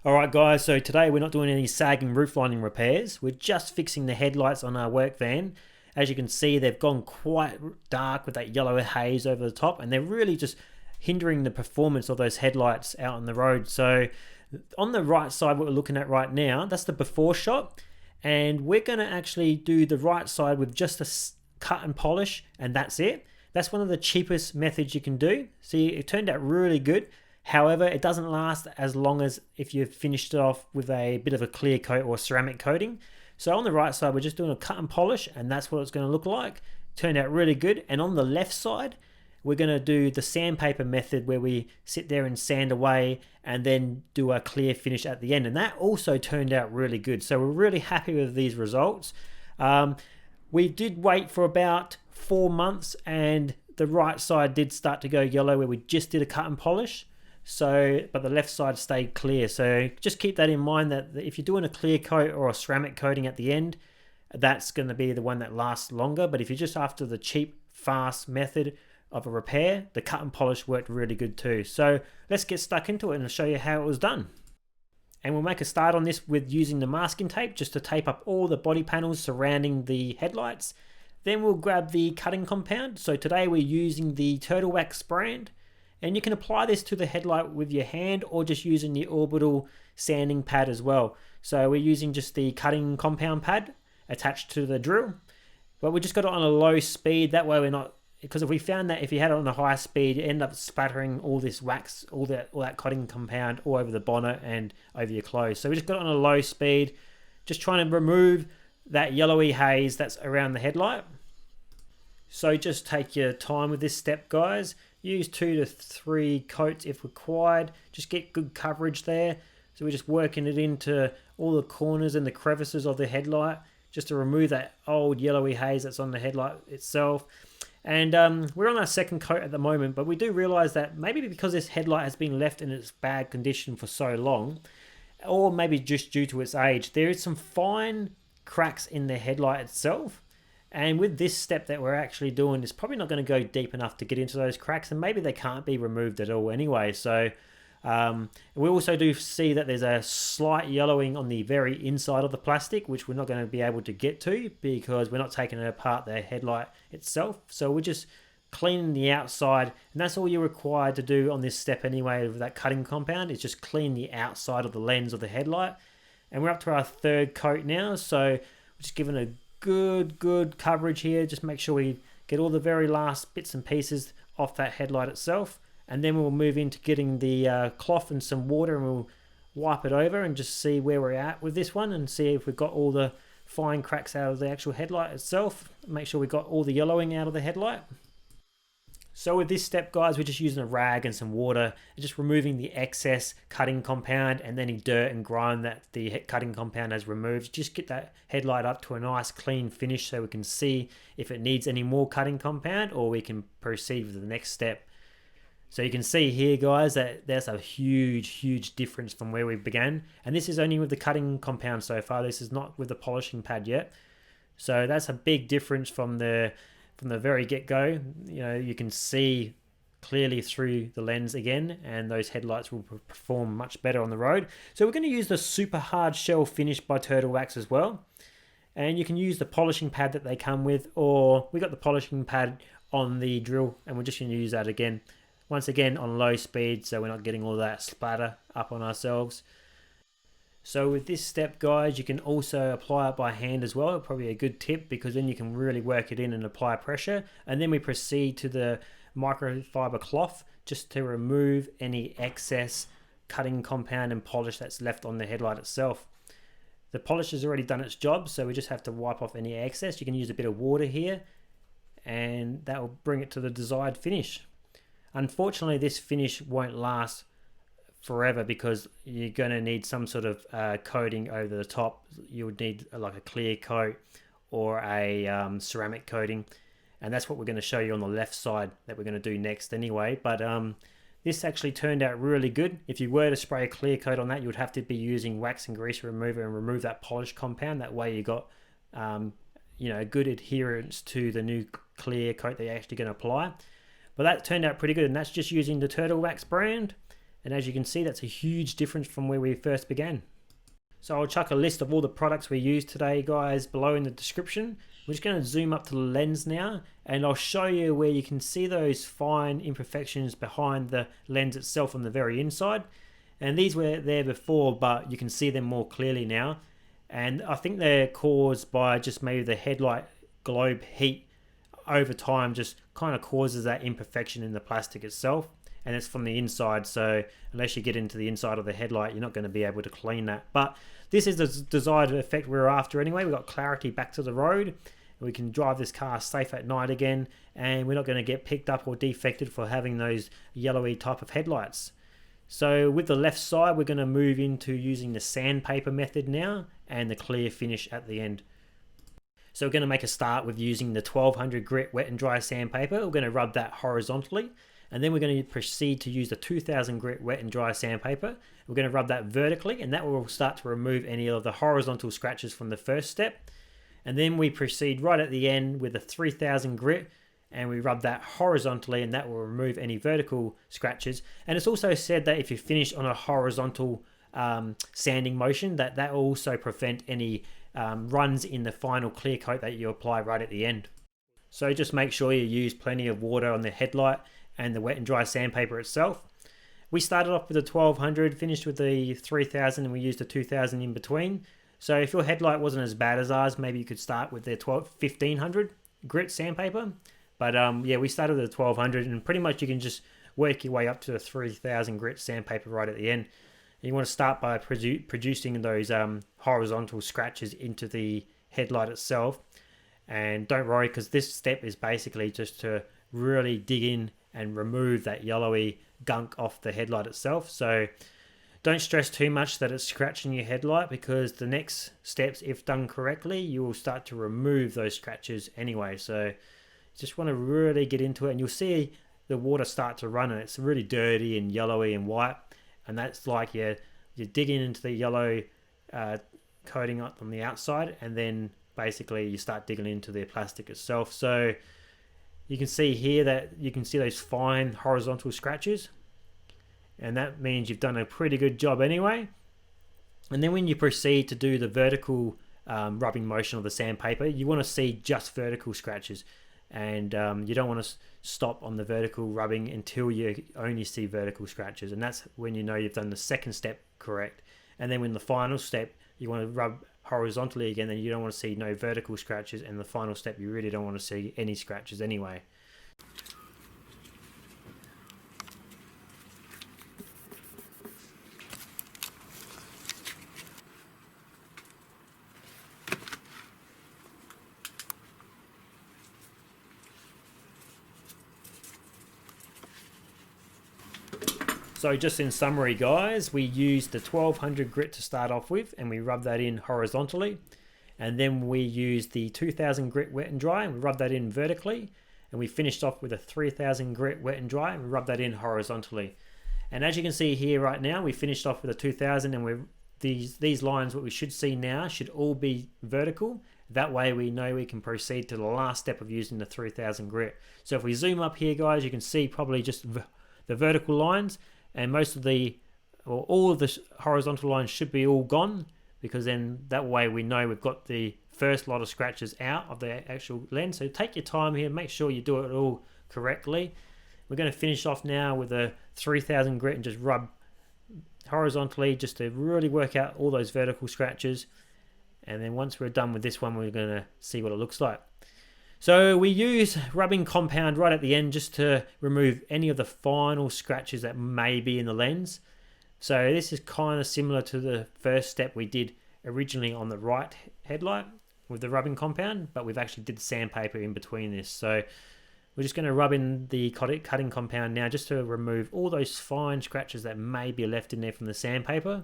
Alright guys, so today we're not doing any sagging roof lining repairs. We're just fixing the headlights on our work van. As you can see, they've gone quite dark with that yellow haze over the top, and they're really just hindering the performance of those headlights out on the road. So on the right side, what we're looking at right now, that's the before shot, and we're going to actually do the right side with just a cut and polish, and that's it. That's one of the cheapest methods you can do. See, it turned out really good. However, it doesn't last as long as if you've finished it off with a bit of a clear coat or ceramic coating. So on the right side, we're just doing a cut and polish, and that's what it's going to look like. Turned out really good. And on the left side, we're going to do the sandpaper method where we sit there and sand away and then do a clear finish at the end. And that also turned out really good. So we're really happy with these results. We did wait for about 4 months, and the right side did start to go yellow where we just did a cut and polish. So, but the left side stayed clear. So just keep that in mind, that if you're doing a clear coat or a ceramic coating at the end, that's going to be the one that lasts longer. But if you're just after the cheap, fast method of a repair, the cut and polish worked really good too. So let's get stuck into it and I'll show you how it was done. And we'll make a start on this with using the masking tape just to tape up all the body panels surrounding the headlights. Then we'll grab the cutting compound. So today we're using the Turtle Wax brand. And you can apply this to the headlight with your hand or just using the orbital sanding pad as well. So we're using just the cutting compound pad attached to the drill. But we just got it on a low speed. That way we're not, because if we found that if you had it on a high speed, you end up spattering all this wax, all that cutting compound all over the bonnet and over your clothes. So we just got it on a low speed, just trying to remove that yellowy haze that's around the headlight. So just take your time with this step, guys. Use 2 to 3 coats if required. Just get good coverage there. So we're just working it into all the corners and the crevices of the headlight, just to remove that old yellowy haze that's on the headlight itself. And we're on our second coat at the moment, but we do realize that maybe because this headlight has been left in its bad condition for so long, or maybe just due to its age, there is some fine cracks in the headlight itself. And with this step that we're actually doing, it's probably not going to go deep enough to get into those cracks, and maybe they can't be removed at all anyway. So we also do see that there's a slight yellowing on the very inside of the plastic, which we're not going to be able to get to because we're not taking apart the headlight itself. So we're just cleaning the outside, and that's all you're required to do on this step anyway with that cutting compound, is just clean the outside of the lens of the headlight. And we're up to our third coat now, so we're just giving a good coverage here. Just make sure we get all the very last bits and pieces off that headlight itself, and then we'll move into getting the cloth and some water, and we'll wipe it over and just see where we're at with this one and see if we've got all the fine cracks out of the actual headlight itself. Make sure we got all the yellowing out of the headlight. So with this step, guys, we're just using a rag and some water and just removing the excess cutting compound and any dirt and grime that the cutting compound has removed. Just get that headlight up to a nice clean finish so we can see if it needs any more cutting compound, or we can proceed with the next step. So you can see here, guys, that there's a huge difference from where we began. And this is only with the cutting compound so far. This is not with the polishing pad yet. So that's a big difference from the very get-go. You know, you can see clearly through the lens again, and those headlights will perform much better on the road. So we're going to use the super hard shell finish by Turtle Wax as well, and you can use the polishing pad that they come with, or we got the polishing pad on the drill, and we're just going to use that again, once again on low speed, so we're not getting all that splatter up on ourselves. So with this step, guys, you can also apply it by hand as well. Probably a good tip, because then you can really work it in and apply pressure. And then we proceed to the microfiber cloth just to remove any excess cutting compound and polish that's left on the headlight itself. The polish has already done its job, so we just have to wipe off any excess. You can use a bit of water here, and that will bring it to the desired finish. Unfortunately, this finish won't last forever because you're going to need some sort of coating over the top. You would need like a clear coat or a ceramic coating, and that's what we're going to show you on the left side that we're going to do next anyway. But this actually turned out really good. If you were to spray a clear coat on that, you would have to be using wax and grease remover and remove that polish compound. That way you got good adherence to the new clear coat that you're actually going to apply. But that turned out pretty good, and that's just using the Turtle Wax brand. And as you can see, that's a huge difference from where we first began. So I'll chuck a list of all the products we used today, guys, below in the description. We're just going to zoom up to the lens now, and I'll show you where you can see those fine imperfections behind the lens itself on the very inside. And these were there before, but you can see them more clearly now. And I think they're caused by just maybe the headlight globe heat over time just kind of causes that imperfection in the plastic itself. And it's from the inside, so unless you get into the inside of the headlight, you're not going to be able to clean that. But this is the desired effect we're after anyway. We've got clarity back to the road. We can drive this car safe at night again, and we're not going to get picked up or defected for having those yellowy type of headlights. So with the left side, we're going to move into using the sandpaper method now and the clear finish at the end. So we're going to make a start with using the 1200 grit wet and dry sandpaper. We're going to rub that horizontally, and then we're going to proceed to use the 2000 grit wet and dry sandpaper. We're going to rub that vertically, and that will start to remove any of the horizontal scratches from the first step. And then we proceed right at the end with the 3000 grit, and we rub that horizontally, and that will remove any vertical scratches. And it's also said that if you finish on a horizontal sanding motion, that will also prevent any runs in the final clear coat that you apply right at the end. So just make sure you use plenty of water on the headlight and the wet and dry sandpaper itself. We started off with the 1200, finished with the 3000, and we used the 2000 in between. So if your headlight wasn't as bad as ours, maybe you could start with the 1500 grit sandpaper. But yeah, we started with the 1200, and pretty much you can just work your way up to the 3000 grit sandpaper right at the end. And you want to start by producing those horizontal scratches into the headlight itself. And don't worry, because this step is basically just to really dig in and remove that yellowy gunk off the headlight itself. So don't stress too much that it's scratching your headlight, because the next steps, if done correctly, you will start to remove those scratches anyway. So you just want to really get into it, and you'll see the water start to run, and it's really dirty and yellowy and white. And that's like you're digging into the yellow coating on the outside, and then basically you start digging into the plastic itself. So you can see here that you can see those fine horizontal scratches, and that means you've done a pretty good job anyway. And then when you proceed to do the vertical rubbing motion of the sandpaper, you want to see just vertical scratches, and you don't want to stop on the vertical rubbing until you only see vertical scratches, and that's when you know you've done the second step correct. And then when the final step, you want to rub horizontally again, then you don't want to see no vertical scratches, and the final step you really don't want to see any scratches anyway. So just in summary, guys, we used the 1200 grit to start off with, and we rubbed that in horizontally. And then we used the 2000 grit wet and dry, and we rubbed that in vertically. And we finished off with a 3000 grit wet and dry, and we rubbed that in horizontally. And as you can see here right now, we finished off with a 2000, and these lines, what we should see now, should all be vertical. That way we know we can proceed to the last step of using the 3000 grit. So if we zoom up here, guys, you can see probably just the vertical lines. And most of all of the horizontal lines should be all gone, because then that way we know we've got the first lot of scratches out of the actual lens. So take your time here, make sure you do it all correctly. We're going to finish off now with a 3000 grit and just rub horizontally just to really work out all those vertical scratches. And then once we're done with this one, we're going to see what it looks like. So we use rubbing compound right at the end just to remove any of the final scratches that may be in the lens. So this is kind of similar to the first step we did originally on the right headlight with the rubbing compound, but we've actually did sandpaper in between this. So we're just going to rub in the cutting compound now just to remove all those fine scratches that may be left in there from the sandpaper.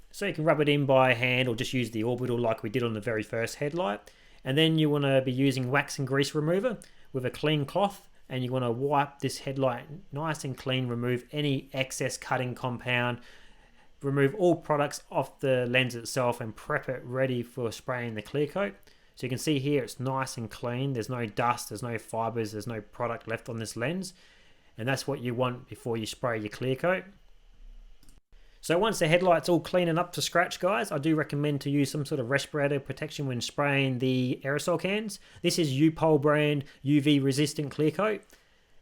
So you can rub it in by hand or just use the orbital like we did on the very first headlight. And then you want to be using wax and grease remover with a clean cloth, and you want to wipe this headlight nice and clean, remove any excess cutting compound, remove all products off the lens itself, and prep it ready for spraying the clear coat. So you can see here it's nice and clean, there's no dust, there's no fibers, there's no product left on this lens, and that's what you want before you spray your clear coat. So once the headlight's all clean and up to scratch, guys, I do recommend to use some sort of respirator protection when spraying the aerosol cans. This is U-Pol brand UV resistant clear coat,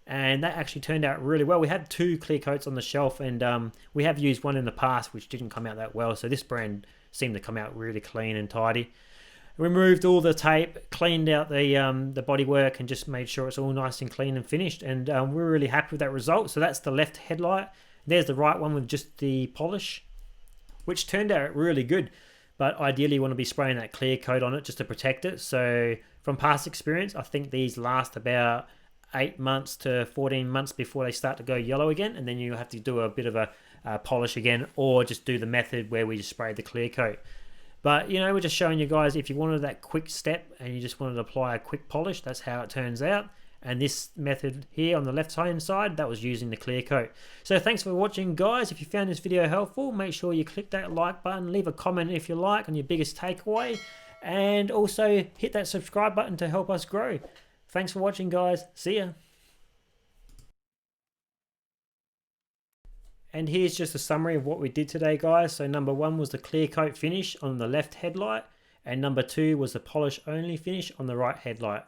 and that actually turned out really well. We had 2 clear coats on the shelf, and we have used one in the past which didn't come out that well, so this brand seemed to come out really clean and tidy. Removed all the tape, cleaned out the bodywork, and just made sure it's all nice and clean and finished, and we're really happy with that result. So that's the left headlight. There's the right one with just the polish, which turned out really good. But ideally you want to be spraying that clear coat on it just to protect it. So from past experience, I think these last about 8 months to 14 months before they start to go yellow again, and then you have to do a bit of a polish again, or just do the method where we just spray the clear coat. But, you know, we're just showing you guys, if you wanted that quick step and you just wanted to apply a quick polish, that's how it turns out. And this method here on the left hand side, that was using the clear coat. So thanks for watching, guys. If you found this video helpful, make sure you click that like button, leave a comment if you like on your biggest takeaway, and also hit that subscribe button to help us grow. Thanks for watching, guys. See ya. And here's just a summary of what we did today, guys. So number 1 was the clear coat finish on the left headlight, and number 2 was the polish only finish on the right headlight.